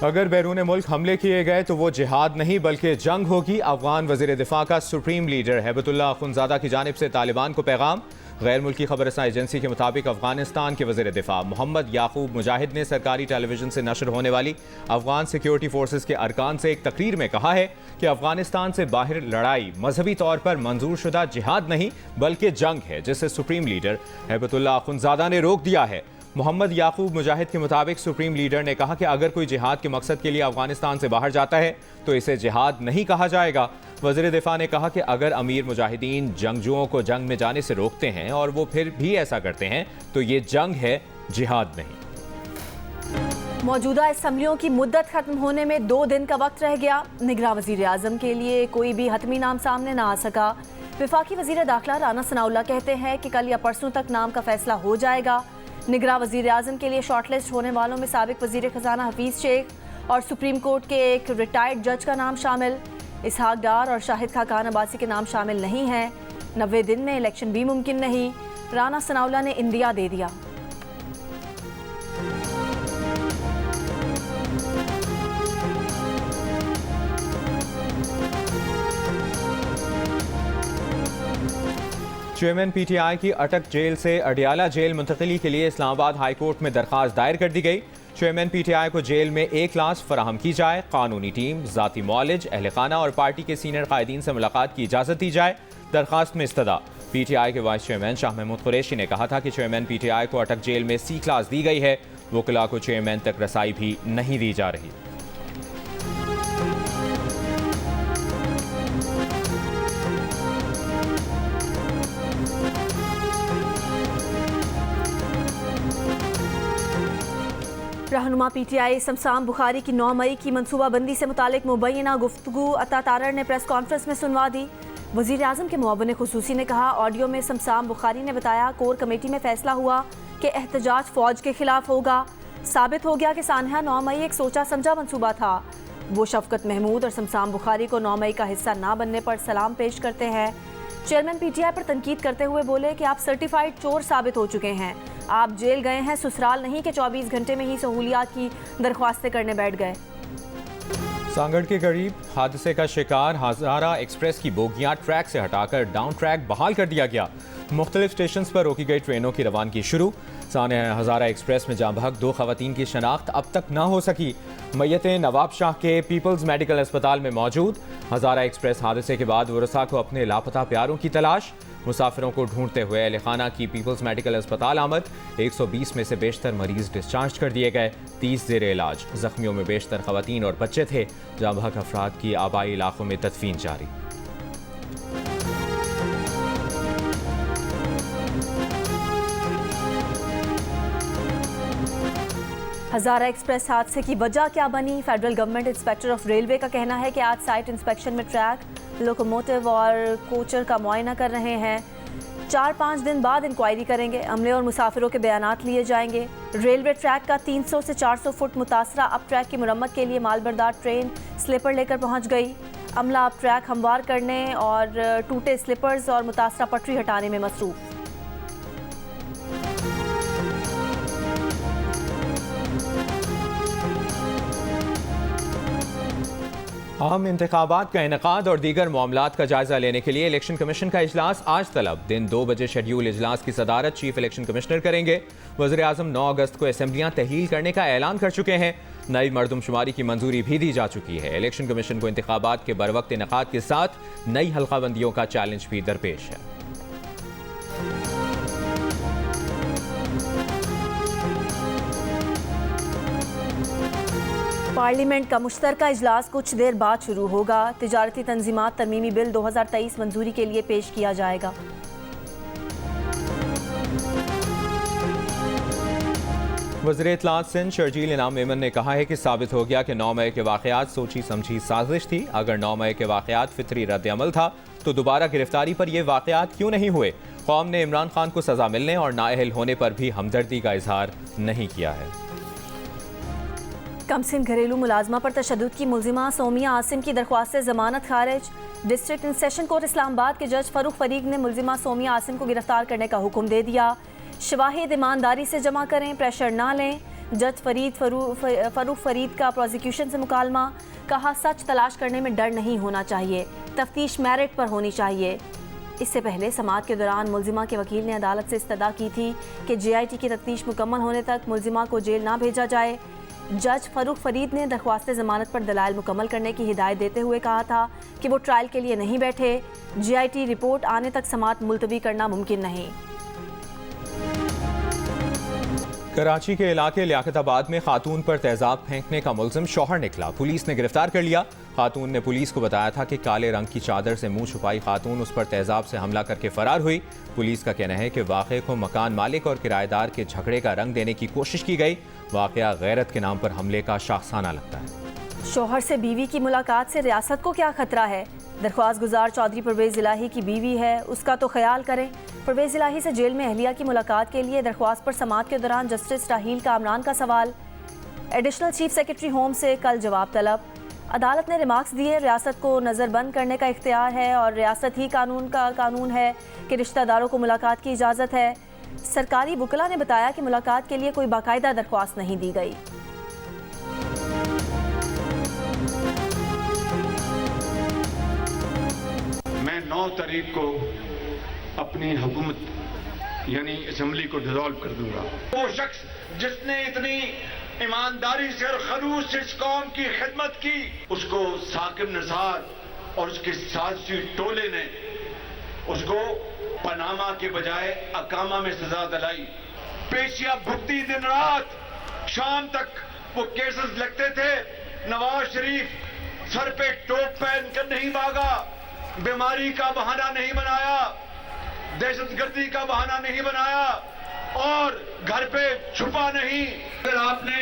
अगर बैरून मुल्क हमले किए गए तो वो जिहाद नहीं बल्कि जंग होगी। अफगान वज़ीर दिफा का सुप्रीम लीडर हैबतुल्लाह अखुंज़ादा की जानिब से तालिबान को पैगाम। गैर मुल्की खबरसां एजेंसी के मुताबिक अफगानिस्तान के वज़ीर दिफा मोहम्मद याकूब मुजाहिद ने सरकारी टेलीविजन से नशर होने वाली अफगान सिक्योरिटी फोर्सेस के अरकान से एक तकरीर में कहा है कि अफगानिस्तान से बाहर लड़ाई मजहबी तौर पर मंजूर शुदा जिहाद नहीं बल्कि जंग है, जिसे सुप्रीम लीडर हैबतुल्लाह अखुंज़ादा ने रोक दिया है। मोहम्मद याकूब मुजाहिद के मुताबिक सुप्रीम लीडर ने कहा कि अगर कोई जिहाद के मकसद के लिए अफगानिस्तान से बाहर जाता है तो इसे जिहाद नहीं कहा जाएगा। वज़ीर दिफा ने कहा कि अगर अमीर मुजाहिदीन जंगजुओं को जंग में जाने से रोकते हैं और वो फिर भी ऐसा करते हैं तो ये जंग है, जिहाद नहीं। मौजूदा असम्बलियों की मुद्दत खत्म होने में 2 दिन का वक्त रह गया। निगरान वज़ीर आज़म के लिए कोई भी हतमी नाम सामने ना आ सका। वफाकी वज़ीर दाखिला राना सनाउल्लाह कहते हैं कि कल या परसों तक नाम का फैसला हो जाएगा। निगरान वज़ीर आज़म के लिए शॉर्टलिस्ट होने वालों में साबिक वज़ीर ख़जाना हफीज़ शेख और सुप्रीम कोर्ट के एक रिटायर्ड जज का नाम शामिल। इसहाक डार और शाहिद खाकान अब्बासी के नाम शामिल नहीं हैं। 90 दिन में इलेक्शन भी मुमकिन नहीं, राना सनाउल्लाह ने इंदिया दे दिया। चेयरमैन पीटीआई की अटक जेल से अडियाला जेल मुंतकिली के लिए इस्लामाबाद हाई कोर्ट में दरख्वास्त दायर कर दी गई। चेयरमैन पीटीआई को जेल में एक क्लास फराहम की जाए, कानूनी टीम, ज़ाती मौलिज, अहल खाना और पार्टी के सीनियर कायदीन से मुलाकात की इजाज़त दी जाए। दरख्वास्त में इस्तदा पीटीआई के वाइस चेयरमैन शाह महमूद कुरैशी ने कहा था कि चेयरमैन पीटीआई को अटक जेल में सी क्लास दी गई है, वकिला को चेयरमैन तक रसाई भी नहीं दी जा रही। रहनुमा पीटीआई शमशाम बुखारी की 9 मई की मनसूबाबंदी से मुतालिक मुबैना गुफ्तगू अता तारड़ ने प्रेस कॉन्फ्रेंस में सुनवा दी। वज़ीर आज़म के मुअव्विन खुसूसी ने कहा, ऑडियो में शमशाम बुखारी ने बताया कोर कमेटी में फैसला हुआ कि एहतजाज फौज के खिलाफ होगा। साबित हो गया कि सानहा 9 मई एक सोचा समझा मनसूबा था। वो शफकत महमूद और शमशाम बुखारी को 9 मई का हिस्सा ना बनने पर सलाम पेश करते हैं। चेयरमैन पीटीआई पर तनकीद करते हुए बोले कि आप सर्टिफाइड चोर साबित हो चुके हैं, आप जेल गए हैं, ससुराल नहीं कि 24 घंटे में ही सहूलियात की दरख्वास्तें करने बैठ गए। सांगड़ के करीब हादसे का शिकार हज़ारा एक्सप्रेस की बोगियां ट्रैक से हटाकर डाउन ट्रैक बहाल कर दिया गया। मुख्तलिफ स्टेशन पर रोकी गई ट्रेनों की रवानगी शुरू। साने हज़ारा एक्सप्रेस में जाँ बहक 2 खवातीन की शनाख्त अब तक न हो सकी। मैयतें नवाब शाह के पीपल्स मेडिकल अस्पताल में मौजूद। हज़ारा एक्सप्रेस हादसे के बाद वरसा को अपने लापता प्यारों की तलाश। मुसाफिरों को ढूंढते हुए अहल खाना की पीपल्स मेडिकल अस्पताल आमद। 120 में से बेशतर मरीज डिस्चार्ज कर दिए गए, 30 ज़ेर इलाज। जख्मियों में बेशतर खवातीन और बच्चे थे। जाँ बहक अफराद की आबाई इलाकों में तदफीन जारी। हज़ारा एक्सप्रेस हादसे की वजह क्या बनी? Federal government inspector of railway का कहना है कि आज साइट इंस्पेक्शन में ट्रैक, लोकोमोटिव और कोचर का मुआयना कर रहे हैं। 4-5 दिन बाद इंक्वायरी करेंगे। अमले और मुसाफिरों के बयानात लिए जाएंगे। रेलवे ट्रैक का 300 से 400 फुट मुतासरा अब ट्रैक की मुरम्मत के लिए मालबरदार ट्रेन स्लीपर लेकर पहुंच गई। अमला अब ट्रैक हमवार करने और टूटे स्लीपर्स और मुतासरा पटरी हटाने में मसरूफ। आम इंतखाबात का इनेकाद और दीगर मामलात का जायजा लेने के लिए इलेक्शन कमीशन का इजलास आज तलब दिन 2 बजे शेड्यूल इजलास की सदारत चीफ इलेक्शन कमिश्नर करेंगे। वज़ीर आज़म 9 अगस्त को असेंबलियां तहलील करने का ऐलान कर चुके हैं। नई मरदमशुमारी की मंजूरी भी दी जा चुकी है। इलेक्शन कमीशन को इंतखाबात के बरवक्त इनेकाद के साथ नई हल्काबंदियों का चैलेंज भी दरपेश है। पार्लियामेंट का मुश्तरका इजलास कुछ देर बाद शुरू होगा। तिजारती तंजीमात तरमीमी बिल 2023 मंजूरी के लिए पेश किया जाएगा। वज़ीर इत्तलात सिंध शर्जील इनाम मेमन ने कहा है कि साबित हो गया कि 9 मई के वाक़यात सोची समझी साजिश थी। अगर 9 मई के वाक़यात फितरी रद्द अमल था तो दोबारा गिरफ्तारी पर ये वाक़यात क्यों नहीं हुए? कौम ने इमरान खान को सज़ा मिलने और नाअहल होने पर भी हमदर्दी का इजहार नहीं किया है। कमसिन घरेलू मुलाजमा पर तशद्दुद की मुलजिमा सोमिया आसिम की दरख्वास्त से जमानत खारिज। डिस्ट्रिक्ट सेशन कोर्ट इस्लामाबाद के जज फरूख फरीक ने मुलजिमा सोमिया आसिम को गिरफ्तार करने का हुक्म दे दिया। शवाहिद ईमानदारी से जमा करें, प्रेशर ना लें। जज फरूख फरीद का प्रोसिक्यूशन से मुकालमा, कहा सच तलाश करने में डर नहीं होना चाहिए, तफ्तीश मेरिट पर होनी चाहिए। इससे पहले समाअत के दौरान मुलजिमा के वकील ने अदालत से इस्तदा की थी कि JIT की तफ्तीश मुकम्मल होने तक मुलजिमा को जेल ना भेजा जाए। जज फरूख फरीद ने दरख्वास्त ज़मानत पर दलाइल मुकम्मल करने की हिदायत देते हुए कहा था कि वो ट्रायल के लिए नहीं बैठे। JIT रिपोर्ट आने तक समाअत मुलतवी करना मुमकिन नहीं। कराची के इलाके लियाकताबाद में खातून पर तेजाब फेंकने का मुलजिम शौहर निकला, पुलिस ने गिरफ्तार कर लिया। खातून ने पुलिस को बताया था कि काले रंग की चादर से मुंह छुपाई खातून उस पर तेजाब से हमला करके फरार हुई। पुलिस का कहना है कि वाक़े को मकान मालिक और किराएदार के झगड़े का रंग देने की कोशिश की गई। वाक़या गैरत के नाम पर हमले का शाखसाना लगता है। शौहर से बीवी की मुलाकात से रियासत को क्या खतरा है? दरख्वास्त गुजार चौधरी परवेज़ इलाही की बीवी है, उसका तो ख्याल करें। परवेज़ इलाही से जेल में अहलिया की मुलाकात के लिए दरख्वास्त पर समाअत के दौरान जस्टिस राहील कामरान का सवाल। एडिशनल चीफ सेक्रेटरी होम से कल जवाब तलब। अदालत ने रिमार्क्स दिए, रियासत को नज़रबंद करने का इख्तियार है और रियासत ही कानून है कि रिश्तेदारों को मुलाकात की इजाज़त है। सरकारी वकला ने बताया कि मुलाकात के लिए कोई बाकायदा दरख्वास्त नहीं दी गई। मैं 9 तारीख को अपनी हुकूमत यानी असम्बली को डिसॉल्व कर दूंगा। वो शख्स जिसने इतनी ईमानदारी से और खलूस से इस कौम की खिदमत की, उसको साकिब निसार और उसके साथी टोले ने उसको पनामा के बजाय अकामा में सजा दिलाई। पेशियां भुगती, दिन रात शाम तक वो केसेस लगते थे। नवाज शरीफ सर पे टोप पहनकर नहीं भागा, बीमारी का बहाना नहीं बनाया, दहशतगर्दी का बहाना नहीं बनाया और घर पे छुपा नहीं। अगर आपने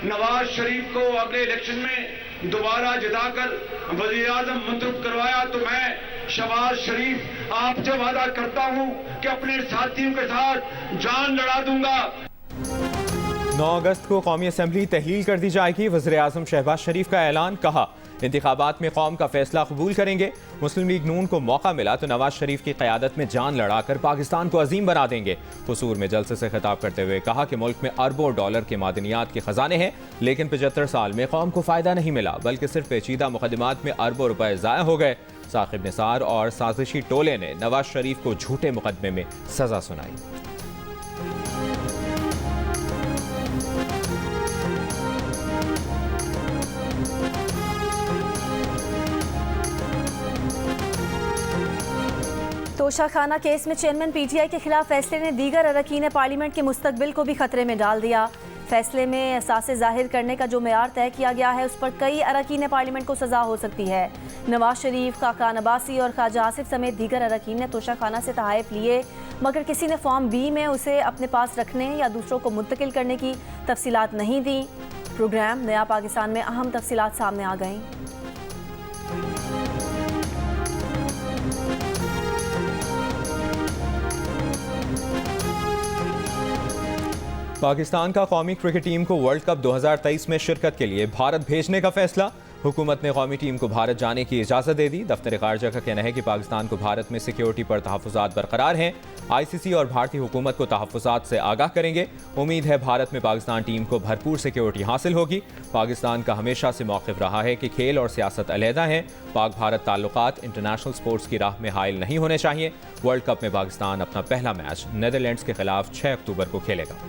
नवाज शरीफ को अगले इलेक्शन में दोबारा जिताकर वजीर आजम मुंतखब करवाया तो मैं शहबाज शरीफ आपसे वादा करता हूं कि अपने साथियों के साथ जान लड़ा दूंगा। 9 अगस्त को कौमी असम्बली तहलील कर दी जाएगी। वज़ीर आज़म शहबाज शरीफ का ऐलान, कहा इंतखाबात में कौम का फैसला कबूल करेंगे। मुस्लिम लीग नून को मौका मिला तो नवाज शरीफ की क़यादत में जान लड़ाकर पाकिस्तान को अजीम बना देंगे। हुसूर में जलसे से खिताब करते हुए कहा कि मुल्क में अरबों डॉलर के मादनियात के खजाने हैं, लेकिन 75 साल में कौम को फ़ायदा नहीं मिला, बल्कि सिर्फ पेचीदा मुकदमात में अरबों रुपए ज़ाया हो गए। साकिब निसार और साजिशी टोले ने नवाज शरीफ को झूठे मुकदमे में सजा सुनाई। तोशाखाना केस में चेयरमैन PTI के खिलाफ फैसले ने दीगर अरकान पार्लियामेंट के मुस्तकबिल को भी खतरे में डाल दिया। फैसले में असासे जाहिर करने का जो मेयार तय किया गया है, उस पर कई अरकान पार्लियामेंट को सजा हो सकती है। नवाज शरीफ, खाकान अब्बासी और ख्वाजा आसिफ समेत दीगर अरकान ने तोशाखाना से तहाइफ लिए, मगर किसी ने फॉर्म B में उसे अपने पास रखने या दूसरों को मुंतकिल करने की तफसीलात नहीं दी। प्रोग्राम नया पाकिस्तान में अहम तफसीलात सामने आ गईं। पाकिस्तान का कौमी क्रिकेट टीम को वर्ल्ड कप 2023 में शिरकत के लिए भारत भेजने का फैसला। हुकूमत ने कौमी टीम को भारत जाने की इजाज़त दे दी। दफ्तर खारजा का कहना है कि पाकिस्तान को भारत में सिक्योरिटी पर तहफ़्फ़ुज़ात बरकरार हैं। ICC और भारतीय हुकूमत को तहफ़्फ़ुज़ात से आगाह करेंगे। उम्मीद है भारत में पाकिस्तान टीम को भरपूर सिक्योरिटी हासिल होगी। पाकिस्तान का हमेशा से मौक़िफ़ रहा है कि खेल और सियासत अलहदा हैं। पाक भारत ताल्लुकात इंटरनेशनल स्पोर्ट्स की राह में हाइल नहीं होने चाहिए। वर्ल्ड कप में पाकिस्तान अपना पहला मैच नीदरलैंड्स के खिलाफ 6 अक्टूबर को खेलेगा।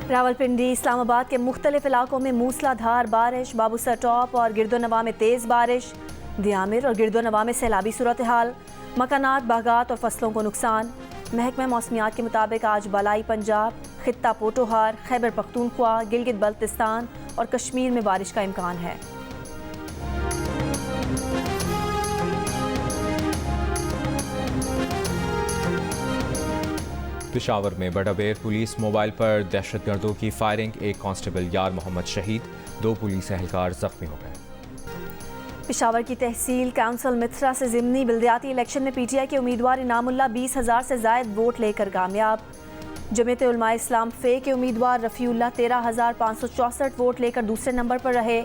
रावलपिंडी, इस्लामाबाद के मुख्तलिफ इलाकों में मूसलाधार बारिश, बाबूसर टॉप और गिरदोनवा में तेज़ बारिश, दियामिर और गिरदोनवा में सैलाबी सूरत हाल, मकानात, बागात और फसलों को नुकसान। महकमा मौसमियात के मुताबिक आज बालाई पंजाब, खित्ता पोटोहार, खैबर पख्तूनख्वा, गिलगित बल्तिस्तान और कश्मीर में बारिश का इम्कान है। पेशावर में बड़ाबेर पुलिस मोबाइल पर दहशतगर्दों की फायरिंग, एक कांस्टेबल यार मोहम्मद शहीद, 2 पुलिस एहलकार जख्मी हो गए। पेशावर की तहसील काउंसिल मित्रा से ज़िमनी बल्दियाती इलेक्शन में PTI के उम्मीदवार इनामुल्लाह 20,000 से ज़ायद वोट लेकर कामयाब। जमीयत उलमा इस्लाम फ़े के उम्मीदवार रफ़ीउल्लाह 13,564 वोट लेकर दूसरे नंबर पर रहे।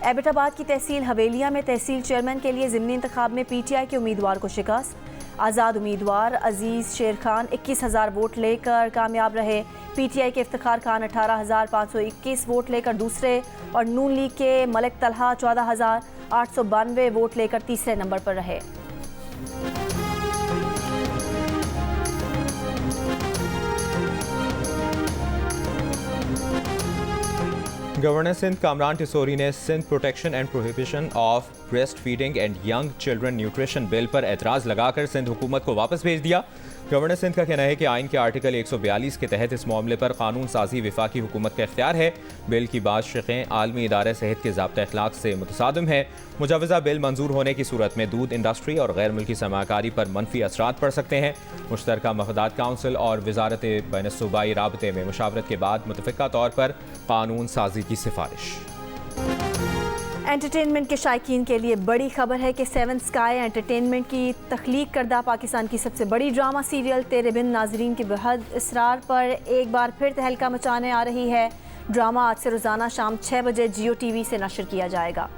एबटाबाद की तहसील हवेलिया में तहसील चेयरमैन के लिए ज़िमनी इंतखाब में PTI के उम्मीदवार को शिकस्त। आज़ाद उम्मीदवार अजीज़ शेर खान 21,000 वोट लेकर कामयाब रहे। पीटीआई के इफ्तिखार खान 18,521 वोट लेकर दूसरे और नून लीग के मलिक तलहा 14,892 वोट लेकर तीसरे नंबर पर रहे। गवर्नर सिंध कामरान टिसोरी ने Sindh protection and prohibition of breast feeding and young children nutrition bill पर एतराज़ लगाकर सिंध हुकूमत को वापस भेज दिया। गवर्नर सिंध का कहना है कि आइन के आर्टिकल 142 के तहत इस मामले पर कानून साजी वफाकी हुकूमत का इख्तियार है। बिल की बात शिक़ें आलमी इदारे सेहत के ज़ाब्ता अखलाक से मुतसादिम है। मुजवज़ा बिल मंजूर होने की सूरत में दूध इंडस्ट्री और गैर मुल्की सरमाकारी पर मनफी असरात पड़ सकते हैं। मुश्तरका मफादात काउंसिल और वजारत बैनुस्सूबाई राबते में मुशावरत के बाद मुतफ़िक़ा तौर पर कानून साजी की सिफारिश। एंटरटेनमेंट के शायकीन के लिए बड़ी खबर है कि 7 स्काई एंटरटेनमेंट की तख्लीक करदा पाकिस्तान की सबसे बड़ी ड्रामा सीरियल तेरे बिन नाजरीन के बेहद इसरार पर एक बार फिर तहलका मचाने आ रही है। ड्रामा आज से रोज़ाना शाम 6 बजे जियो टीवी से नशर किया जाएगा।